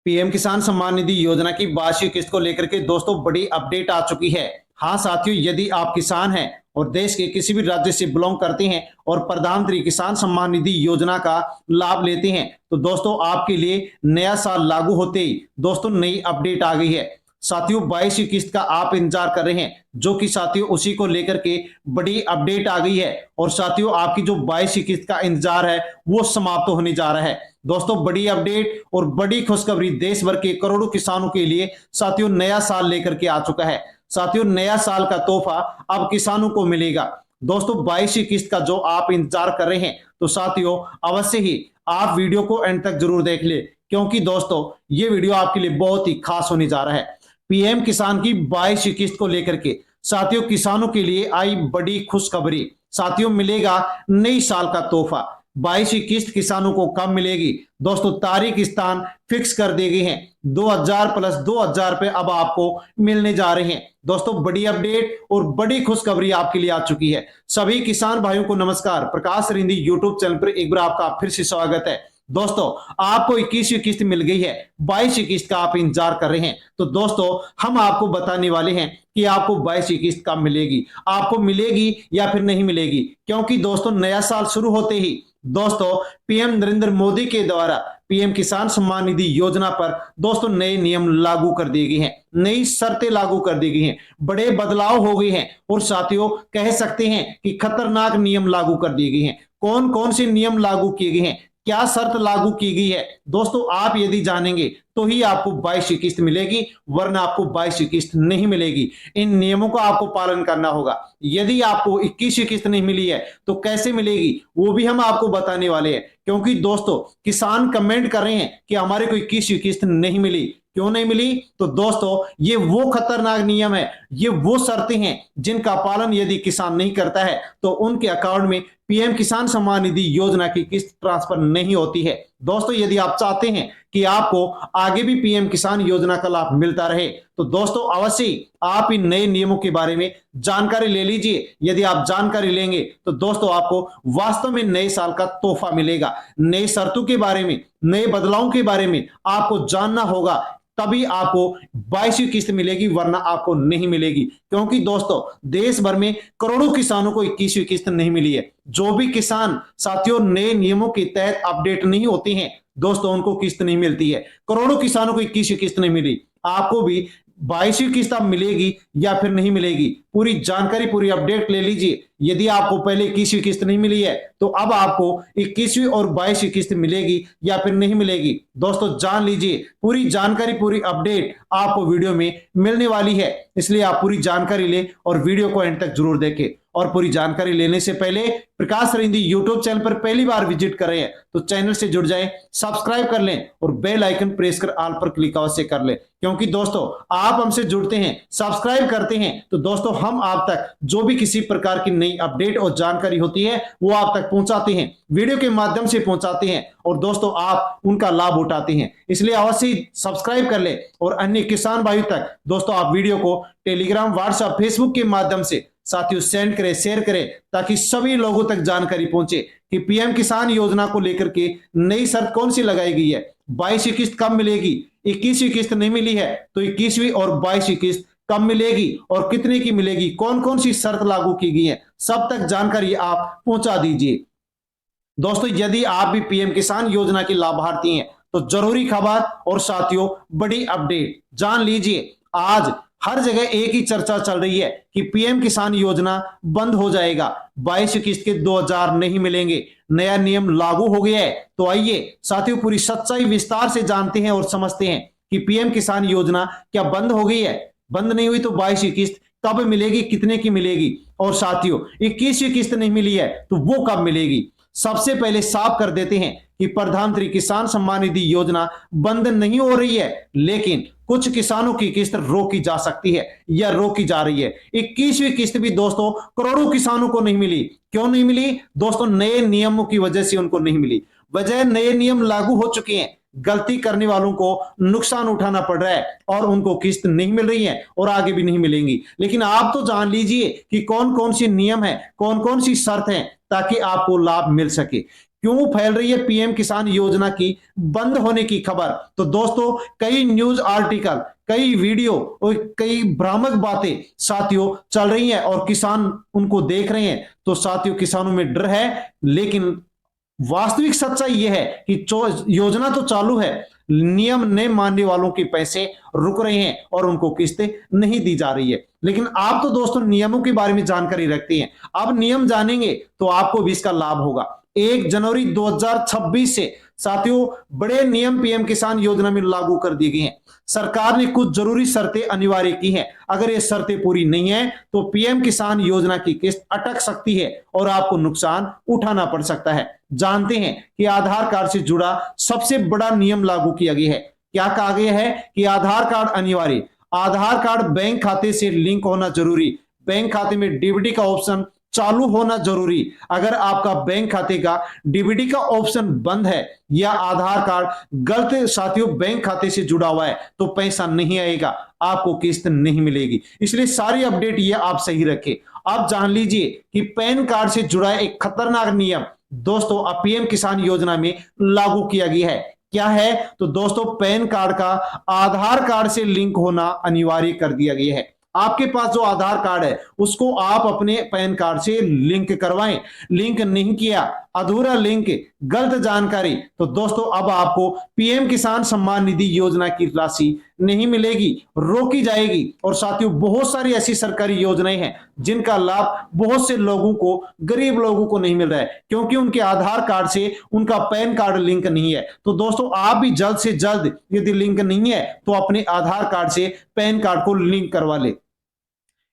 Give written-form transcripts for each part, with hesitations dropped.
PM किसान सम्मान निधि योजना की वार्षिक किस्त को लेकर के दोस्तों बड़ी अपडेट आ चुकी है। हाँ साथियों, यदि आप किसान हैं और देश के किसी भी राज्य से बिलोंग करते हैं और प्रधानमंत्री किसान सम्मान निधि योजना का लाभ लेते हैं तो दोस्तों आपके लिए नया साल लागू होते ही दोस्तों नई अपडेट आ गई है। साथियों 22वीं किस्त का आप इंतजार कर रहे हैं, जो कि साथियों उसी को लेकर के बड़ी अपडेट आ गई है। और साथियों आपकी जो 22वीं किस्त का इंतजार है वो समाप्त होने जा रहा है। दोस्तों बड़ी अपडेट और बड़ी खुशखबरी देश भर के करोड़ों किसानों के लिए साथियों नया साल लेकर के आ चुका है। साथियों नया साल का तोहफा अब किसानों को मिलेगा। दोस्तों 22वीं किस्त का जो आप इंतजार कर रहे हैं तो साथियों अवश्य ही आप वीडियो को एंड तक जरूर देख ले, क्योंकि दोस्तों ये वीडियो आपके लिए बहुत ही खास होने जा रहा है। पीएम किसान की 22वीं किस्त को लेकर के साथियों किसानों के लिए आई बड़ी खुशखबरी। साथियों मिलेगा नई साल का तोहफा। 22वीं किस्त किसानों को कब मिलेगी दोस्तों, तारीख स्थान फिक्स कर दिए गए हैं। 2000 प्लस 2000 रुपए अब आपको मिलने जा रहे हैं। दोस्तों बड़ी अपडेट और बड़ी खुशखबरी आपके लिए आ चुकी है। सभी किसान भाइयों को नमस्कार। प्रकाश रिंदी यूट्यूब चैनल पर एक बार आपका फिर से स्वागत है। दोस्तों आपको 21वीं किस्त मिल गई है, 22वीं किस्त का आप इंतजार कर रहे हैं तो दोस्तों हम आपको बताने वाले हैं कि आपको 22वीं किस्त कब मिलेगी, आपको मिलेगी या फिर नहीं मिलेगी। क्योंकि दोस्तों नया साल शुरू होते ही दोस्तों पीएम नरेंद्र मोदी के द्वारा पीएम किसान सम्मान निधि योजना पर दोस्तों नए नियम लागू कर दिए गए हैं, नई शर्तें लागू कर दी गई हैं, बड़े बदलाव हो गए हैं और साथियों कह सकते हैं कि खतरनाक नियम लागू कर दिए गए हैं। कौन कौन से नियम लागू किए गए हैं, क्या शर्त लागू की गई है दोस्तों, आप यदि जानेंगे तो ही आपको 22वीं किस्त मिलेगी, वरना आपको 22वीं किस्त नहीं मिलेगी। इन नियमों का आपको पालन करना होगा। यदि आपको 21वीं किस्त नहीं मिली है तो कैसे मिलेगी वो भी हम आपको बताने वाले हैं। क्योंकि दोस्तों किसान कमेंट कर रहे हैं कि हमारे को 21वीं किस्त नहीं मिली। क्यों नहीं मिली तो दोस्तों ये वो खतरनाक नियम है, ये वो शर्तें हैं जिनका पालन यदि किसान नहीं करता है तो उनके अकाउंट में पीएम किसान सम्मान निधि योजना की किस्त ट्रांसफर नहीं होती है। दोस्तों यदि आप चाहते हैं कि आपको आगे भी पीएम किसान योजना का लाभ मिलता रहे तो दोस्तों अवश्य आप इन नए नियमों के बारे में जानकारी ले लीजिए। यदि आप जानकारी लेंगे तो दोस्तों आपको वास्तव में नए साल का तोहफा मिलेगा। नई शर्तों के बारे में, नए बदलावों के बारे में आपको जानना होगा, तभी आपको 22वीं किस्त मिलेगी, वरना आपको नहीं मिलेगी। क्योंकि दोस्तों देश भर में करोड़ों किसानों को 21वीं किस्त नहीं मिली है। जो भी किसान साथियों नए नियमों के तहत अपडेट नहीं होते हैं दोस्तों उनको किस्त नहीं मिलती है। करोड़ों किसानों को 21वीं किस्त नहीं मिली, आपको भी 22वीं किस्त अब मिलेगी या फिर नहीं मिलेगी, पूरी जानकारी पूरी अपडेट ले लीजिए। यदि आपको पहले 21वीं किस्त नहीं मिली है तो अब आपको 21वीं और 22वीं किस्त मिलेगी या फिर नहीं मिलेगी दोस्तों जान लीजिए। पूरी जानकारी पूरी अपडेट आपको वीडियो में मिलने वाली है, इसलिए आप पूरी जानकारी ले और वीडियो को एंड तक जरूर देखें। और पूरी जानकारी लेने से पहले प्रकाश रिंदी यूट्यूब चैनल पर पहली बार विजिट कर रहे हैं तो चैनल से जुड़ जाएं, सब्सक्राइब कर लें और बेल आइकन प्रेस कर ऑल पर क्लिक अवश्य कर लें। क्योंकि दोस्तों आप हमसे जुड़ते हैं, सब्सक्राइब करते हैं तो दोस्तों हम आप तक जो भी किसी प्रकार की नई अपडेट और जानकारी होती है वो आप तक पहुंचाते हैं, वीडियो के माध्यम से पहुंचाते हैं और दोस्तों आप उनका लाभ उठाते हैं। इसलिए अवश्य सब्सक्राइब कर ले और अन्य किसान भाइयों तक दोस्तों आप वीडियो को टेलीग्राम, व्हाट्सएप, फेसबुक के माध्यम से साथियों सेंड करें, शेयर करें, ताकि सभी लोगों तक जानकारी पहुंचे कि पीएम किसान योजना को लेकर के नई शर्त कौन सी लगाई गई है, 22वीं किस्त कब मिलेगी, 21वीं किस्त नहीं मिली है तो 21वीं और 22वीं किस्त कब मिलेगी और कितने की मिलेगी, कौन कौन सी शर्त लागू की गई है, सब तक जानकारी आप पहुंचा दीजिए। दोस्तों यदि आप भी पीएम किसान योजना के लाभार्थी हैं तो जरूरी खबर और साथियों बड़ी अपडेट जान लीजिए। आज हर जगह एक ही चर्चा चल रही है कि पीएम किसान योजना बंद हो जाएगा, 22 किस्त के 2000 नहीं मिलेंगे, नया नियम लागू हो गया है। तो आइए साथियों पूरी सच्चाई विस्तार से जानते हैं और समझते हैं कि पीएम किसान योजना क्या बंद हो गई है, बंद नहीं हुई तो 22 किस्त कब मिलेगी, कितने की मिलेगी, और साथियों 21वीं किस्त नहीं मिली है तो वो कब मिलेगी। सबसे पहले साफ कर देते हैं कि प्रधानमंत्री किसान सम्मान निधि योजना बंद नहीं हो रही है, लेकिन कुछ किसानों की किस्त रोकी जा सकती है या रोकी जा रही है। 21वीं किस्त भी दोस्तों करोड़ों किसानों को नहीं मिली। क्यों नहीं मिली दोस्तों, नए नियमों की वजह से उनको नहीं मिली। वजह नए नियम लागू हो चुके हैं, गलती करने वालों को नुकसान उठाना पड़ रहा है और उनको किस्त नहीं मिल रही है और आगे भी नहीं मिलेंगी। लेकिन आप तो जान लीजिए कि कौन कौन सी नियम है, कौन कौन सी शर्त है, ताकि आपको लाभ मिल सके। क्यों फैल रही है पीएम किसान योजना की बंद होने की खबर? तो दोस्तों कई न्यूज आर्टिकल, कई वीडियो और कई भ्रामक बातें साथियों चल रही हैं और किसान उनको देख रहे हैं, तो साथियों किसानों में डर है। लेकिन वास्तविक सच्चाई यह है कि योजना तो चालू है, नियम नहीं मानने वालों के पैसे रुक रहे हैं और उनको किस्तें नहीं दी जा रही है। लेकिन आप तो दोस्तों नियमों के बारे में जानकारी रखते हैं, अब नियम जानेंगे तो आपको भी इसका लाभ होगा। 1 जनवरी 2026 से साथियों बड़े नियम पीएम किसान योजना में लागू कर दिए गए हैं। सरकार ने कुछ जरूरी शर्तें अनिवार्य की हैं, अगर ये शर्तें पूरी नहीं है तो पीएम किसान योजना की किस्त अटक सकती है और आपको नुकसान उठाना पड़ सकता है। जानते हैं कि आधार कार्ड से जुड़ा सबसे बड़ा नियम लागू किया गया है। क्या कहा गया है कि आधार कार्ड अनिवार्य, आधार कार्ड बैंक खाते से लिंक होना जरूरी, बैंक खाते में डीबीटी का ऑप्शन चालू होना जरूरी। अगर आपका बैंक खाते का डीबीटी का ऑप्शन बंद है या आधार कार्ड गलत साथियों बैंक खाते से जुड़ा हुआ है तो पैसा नहीं आएगा, आपको किस्त नहीं मिलेगी। इसलिए सारी अपडेट ये आप सही रखें। आप जान लीजिए कि पैन कार्ड से जुड़ा एक खतरनाक नियम दोस्तों अब पीएम किसान योजना में लागू किया गया है। क्या है? तो दोस्तों पैन कार्ड का आधार कार्ड से लिंक होना अनिवार्य कर दिया गया है। आपके पास जो आधार कार्ड है उसको आप अपने पैन कार्ड से लिंक करवाएं। लिंक नहीं किया, अधूरा लिंक, गलत जानकारी, तो दोस्तों अब आपको पीएम किसान सम्मान निधि योजना की राशि नहीं मिलेगी, रोकी जाएगी। और साथियों बहुत सारी ऐसी सरकारी योजनाएं हैं जिनका लाभ बहुत से लोगों को, गरीब लोगों को नहीं मिल रहा है क्योंकि उनके आधार कार्ड से उनका पैन कार्ड लिंक नहीं है। तो दोस्तों आप भी जल्द से जल्द यदि लिंक नहीं है तो अपने आधार कार्ड से पैन कार्ड को लिंक करवा ले।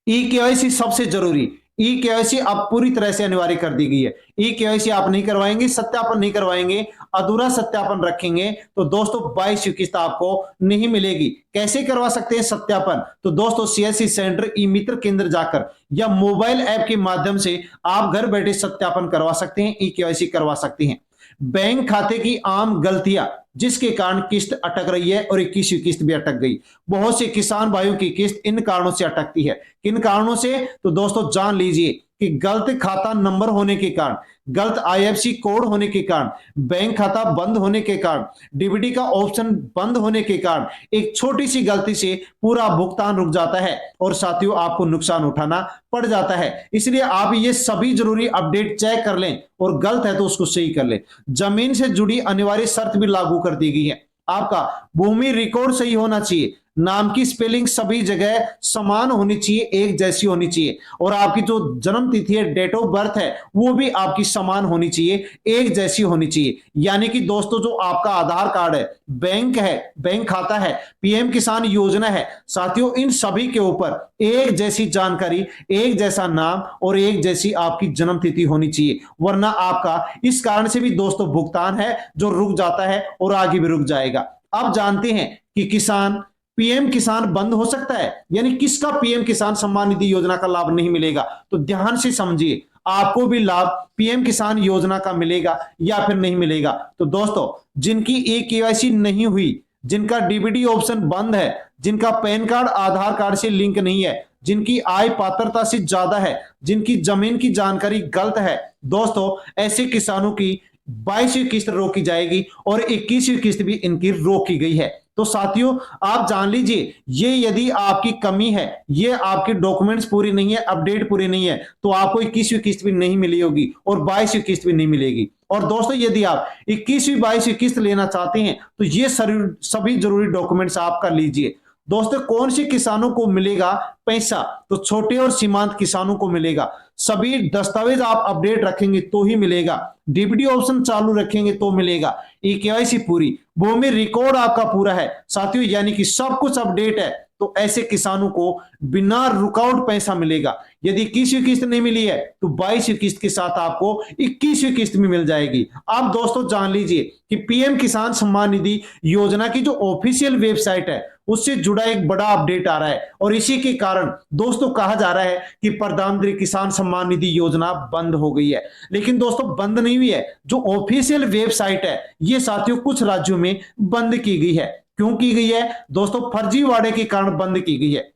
ई केवाईसी सबसे जरूरी, ई केवाईसी अब पूरी तरह से अनिवार्य कर दी गई है। ई केवाईसी आप नहीं करवाएंगे, सत्यापन नहीं करवाएंगे, अधूरा सत्यापन रखेंगे तो दोस्तों 22 की किस्त आपको नहीं मिलेगी। कैसे करवा सकते हैं सत्यापन? तो दोस्तों सीएससी सेंटर, ई मित्र केंद्र जाकर या मोबाइल ऐप के माध्यम से आप घर बैठे सत्यापन करवा सकते हैं, ई केवाईसी करवा सकते हैं। बैंक खाते की आम गलतियां जिसके कारण किस्त अटक रही है और 21वीं किस्त भी अटक गई। बहुत से किसान भाइयों की किस्त इन कारणों से अटकती है। किन कारणों से? तो दोस्तों जान लीजिए कि गलत खाता नंबर होने के कारण, गलत आईएफएससी कोड होने के कारण, बैंक खाता बंद होने के कारण, डीबीटी का ऑप्शन बंद होने के कारण एक छोटी सी गलती से पूरा भुगतान रुक जाता है और साथियों आपको नुकसान उठाना पड़ जाता है। इसलिए आप ये सभी जरूरी अपडेट चेक कर लें और गलत है तो उसको सही कर लें। जमीन से जुड़ी अनिवार्य शर्त भी लागू कर दी गई है। आपका भूमि रिकॉर्ड सही होना चाहिए, नाम की स्पेलिंग सभी जगह समान होनी चाहिए, एक जैसी होनी चाहिए, और आपकी जो जन्म तिथि है, डेट ऑफ बर्थ है, वो भी आपकी समान होनी चाहिए, एक जैसी होनी चाहिए। यानी कि दोस्तों जो आपका आधार कार्ड है, बैंक है, बैंक खाता है, पीएम किसान योजना है, साथियों इन सभी के ऊपर एक जैसी जानकारी, एक जैसा नाम और एक जैसी आपकी जन्म तिथि होनी चाहिए, वरना आपका इस कारण से भी दोस्तों भुगतान है जो रुक जाता है और आगे भी रुक जाएगा। अब जानते हैं कि किसान पीएम किसान बंद हो सकता है, यानी किसका पीएम किसान सम्मान निधि योजना का लाभ नहीं मिलेगा? तो ध्यान से समझिए, आपको भी लाभ पीएम किसान योजना का मिलेगा या फिर नहीं मिलेगा। तो दोस्तों जिनकी ई केवाईसी नहीं हुई, जिनका डीबीटी ऑप्शन बंद है, जिनका पैन कार्ड आधार कार्ड से लिंक नहीं है, जिनकी आय पात्रता से ज्यादा है, जिनकी जमीन की जानकारी गलत है, दोस्तों ऐसे किसानों की 22वीं किस्त रोकी जाएगी और 21वीं किस्त भी इनकी रोकी गई है। तो साथियों आप जान लीजिए, ये यदि आपकी कमी है, ये आपके डॉक्यूमेंट्स पूरी नहीं है, अपडेट पूरी नहीं है, तो आपको 21वीं किस्त भी नहीं मिली होगी और 22वीं किस्त भी नहीं मिलेगी। और दोस्तों यदि आप 21वीं 22वीं किस्त लेना चाहते हैं तो ये सभी जरूरी डॉक्यूमेंट्स आप कर लीजिए। दोस्तों कौन से किसानों को मिलेगा पैसा? तो छोटे और सीमांत किसानों को मिलेगा। सभी दस्तावेज आप अपडेट रखेंगे तो ही मिलेगा, डीबीटी ऑप्शन चालू रखेंगे तो मिलेगा, ई केवाईसी पूरी, भूमि रिकॉर्ड आपका पूरा है साथियों, यानी कि सब कुछ अपडेट है, तो ऐसे किसानों को बिना रुकावट पैसा मिलेगा। यदि 21वीं किस्त नहीं मिली है तो 22वीं किस्त के साथ आपको 21वीं किस्त भी मिल जाएगी। आप दोस्तों जान लीजिए कि पीएम किसान सम्मान निधि योजना की जो ऑफिशियल वेबसाइट है उससे जुड़ा एक बड़ा अपडेट आ रहा है और इसी के कारण दोस्तों कहा जा रहा है कि प्रधानमंत्री किसान सम्मान निधि योजना बंद हो गई है। लेकिन दोस्तों बंद नहीं हुई है, जो ऑफिशियल वेबसाइट है ये साथियों कुछ राज्यों में बंद की गई है। क्यों की गई है? दोस्तों फर्जीवाड़े के कारण बंद की गई है।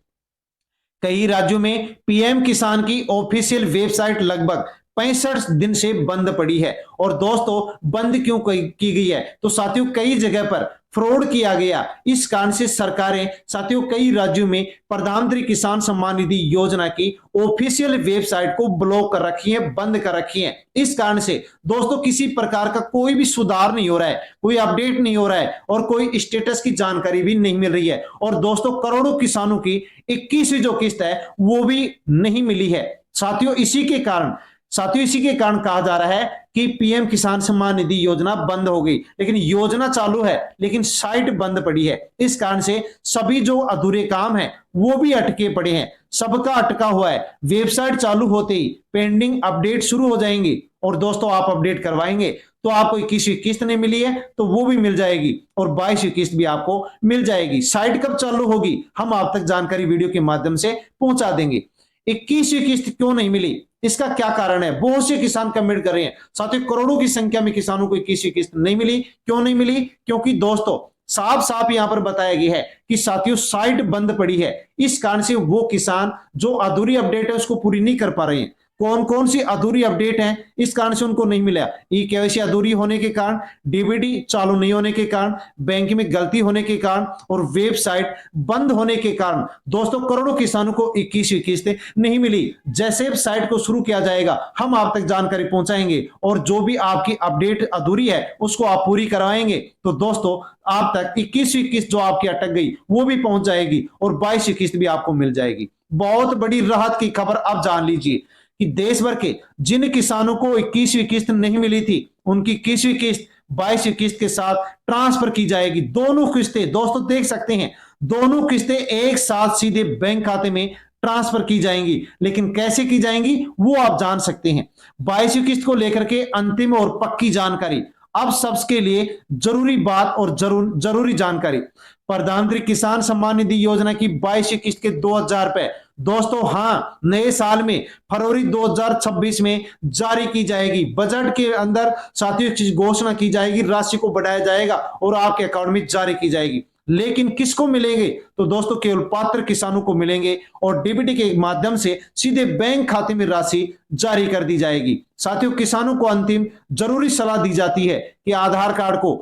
कई राज्यों में पीएम किसान की ऑफिशियल वेबसाइट लगभग 65 दिन से बंद पड़ी है। और दोस्तों बंद क्यों की गई है? तो साथियों कई जगह पर फ्रॉड किया गया। इस कारण से सरकारें साथियों कई राज्यों में प्रधानमंत्री किसान सम्मान निधि योजना की ऑफिशियल वेबसाइट को ब्लॉक कर रखी है, बंद कर रखी है। इस कारण से दोस्तों किसी प्रकार का कोई भी सुधार नहीं हो रहा है, कोई अपडेट नहीं हो रहा है और कोई स्टेटस की जानकारी भी नहीं मिल रही है। और दोस्तों करोड़ों किसानों की 21वीं जो किस्त है वो भी नहीं मिली है। साथियों इसी के कारण कहा जा रहा है कि पीएम किसान सम्मान निधि योजना बंद हो गई, लेकिन योजना चालू है लेकिन साइट बंद पड़ी है। इस कारण से सभी जो अधूरे काम हैं वो भी अटके पड़े हैं, सबका अटका हुआ है। वेबसाइट चालू होते ही पेंडिंग अपडेट शुरू हो जाएंगी और दोस्तों आप अपडेट करवाएंगे तो आपको 21वीं किस्त नहीं मिली है तो वो भी मिल जाएगी और 22वीं किस्त भी आपको मिल जाएगी। साइट कब चालू होगी हम आप तक जानकारी वीडियो के माध्यम से पहुंचा देंगे। 21वीं किस्त क्यों नहीं मिली, इसका क्या कारण है? बहुत से किसान कमेंट कर रहे हैं। साथियों करोड़ों की संख्या में किसानों को 21वीं किस्त नहीं मिली। क्यों नहीं मिली? क्योंकि दोस्तों साफ साफ यहां पर बताया गया है कि साथियों साइट बंद पड़ी है। इस कारण से वो किसान जो अधूरी अपडेट है उसको पूरी नहीं कर पा रहे हैं। कौन कौन सी अधूरी अपडेट है इस कारण से उनको नहीं मिला? ई केवाईसी अधूरी होने के कारण, डीबीटी चालू नहीं होने के कारण, बैंक में गलती होने के कारण और वेबसाइट बंद होने के कारण दोस्तों करोड़ों किसानों को 21वीं किस्त नहीं मिली। जैसे साइट को शुरू किया जाएगा हम आप तक जानकारी पहुंचाएंगे और जो भी आपकी अपडेट अधूरी है उसको आप पूरी करवाएंगे तो दोस्तों आप तक 21वीं किस्त जो आपकी अटक गई वो भी पहुंच जाएगी और 22वीं किस्त भी आपको मिल जाएगी। बहुत बड़ी राहत की खबर अब जान लीजिए कि देश भर के जिन किसानों को 21वीं किस्त नहीं मिली थी उनकी 21वीं किस्त 22वीं किस्त के साथ ट्रांसफर की जाएगी। दोनों किस्तें दोस्तों देख सकते हैं, दोनों किस्तें एक साथ सीधे बैंक खाते में ट्रांसफर की जाएंगी। लेकिन कैसे की जाएंगी वो आप जान सकते हैं। 22वीं किस्त को लेकर के अंतिम और पक्की जानकारी अब सबके लिए जरूरी बात और जरूरी जानकारी। प्रधानमंत्री किसान सम्मान निधि योजना की 22वीं किस्त के 2000 रुपए दोस्तों हाँ नए साल में फरवरी 2026 में जारी की जाएगी। बजट के अंदर साथियों घोषणा की जाएगी, राशि को बढ़ाया जाएगा और आपके अकाउंट में जारी की जाएगी। लेकिन किसको मिलेंगे? तो दोस्तों केवल पात्र किसानों को मिलेंगे और डीबीटी के माध्यम से सीधे बैंक खाते में राशि जारी कर दी जाएगी। साथियों किसानों को अंतिम जरूरी सलाह दी जाती है कि आधार कार्ड को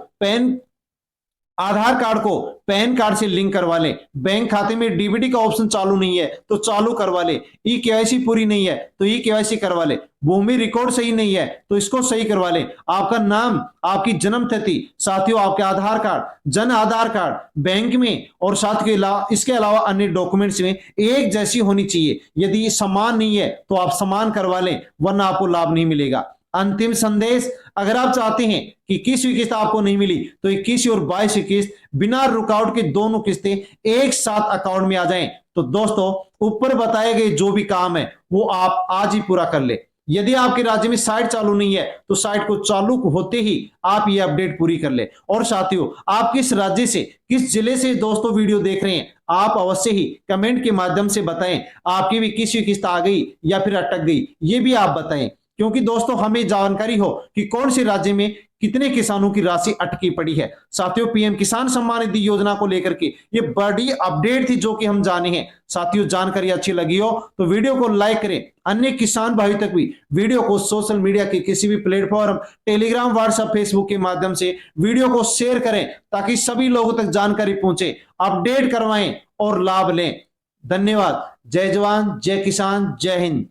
पैन कार्ड से लिंक करवा लें। बैंक खाते में डीबीटी का ऑप्शन चालू नहीं है तो चालू करवा ले। ई केवाईसी पूरी नहीं है तो ई केवाईसी करवा ले। भूमि रिकॉर्ड सही नहीं है तो इसको सही करवा ले। आपका नाम, आपकी जन्म तिथि, साथियों आपके आधार card, Jan Aadhaar card bank में और साथ के अलावा इसके अलावा अन्य डॉक्यूमेंट्स में एक जैसी होनी चाहिए। यदि समान नहीं है तो आप समान करवा लें वरना आपको लाभ नहीं मिलेगा। अंतिम संदेश, अगर आप चाहते हैं कि 21वीं किस्त आपको नहीं मिली तो 21वीं और 22वीं किस्त बिना रुकावट के दोनों किस्तें एक साथ अकाउंट में आ जाएं तो दोस्तों ऊपर बताए गए जो भी काम है वो आप आज ही पूरा कर ले। यदि आपके राज्य में साइट चालू नहीं है तो साइट को चालू होते ही आप ये अपडेट पूरी कर ले। और साथियों आप किस राज्य से, किस जिले से दोस्तों वीडियो देख रहे हैं आप अवश्य ही कमेंट के माध्यम से बताएं। आपकी भी 21वीं किस्त आ गई या फिर अटक गई ये भी आप बताएं, क्योंकि दोस्तों हमें जानकारी हो कि कौन से राज्य में कितने किसानों की राशि अटकी पड़ी है। साथियों पीएम किसान सम्मान निधि योजना को लेकर के ये बड़ी अपडेट थी जो कि हम जाने हैं। साथियों जानकारी अच्छी लगी हो तो वीडियो को लाइक करें, अन्य किसान भाई तक भी वीडियो को सोशल मीडिया के किसी भी प्लेटफॉर्म टेलीग्राम, व्हाट्सएप, फेसबुक के माध्यम से वीडियो को शेयर करें ताकि सभी लोगों तक जानकारी पहुंचे, अपडेट करवाएं और लाभ लें। धन्यवाद। जय जवान, जय किसान, जय हिंद।